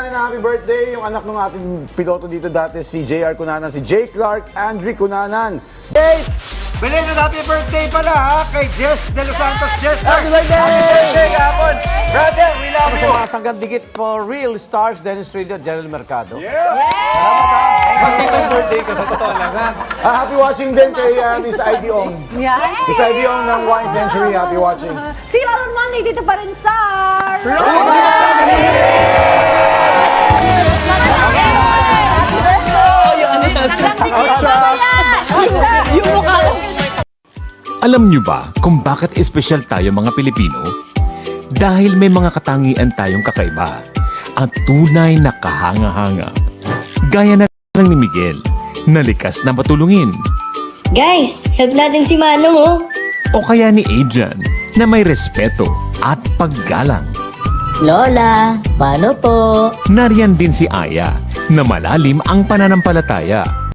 Kunanan na happy birthday. Yung anak ng ating piloto dito dati, si J.R. Kunanan, si J. Clark Andre Kunanan. Dates! Belated happy birthday pala ha kay Jess De Los Santos. Jess, Happy birthday! Happy birthday kapon! Brother, we love you! Sa mga sanggang dikit for real stars, Dennis Trillo, General Mercado. Happy birthday ko sa totoo lang ha. Happy watching din kay Miss Ivy Ong. Yes. Miss Ivy Ong ng Wine Century, happy watching. Si Maroon Monday dito pa rin sa... Alam niyo ba kung bakit espesyal tayo mga Pilipino? Dahil may mga katangian tayong kakaiba at tunay na kahanga-hanga. Gaya na lang ni Miguel, na likas na matulungin. Guys, help natin si Manong oh. O kaya ni Adrian, na may respeto at paggalang. Lola, paano po? Nariyan din si Aya, na malalim ang pananampalataya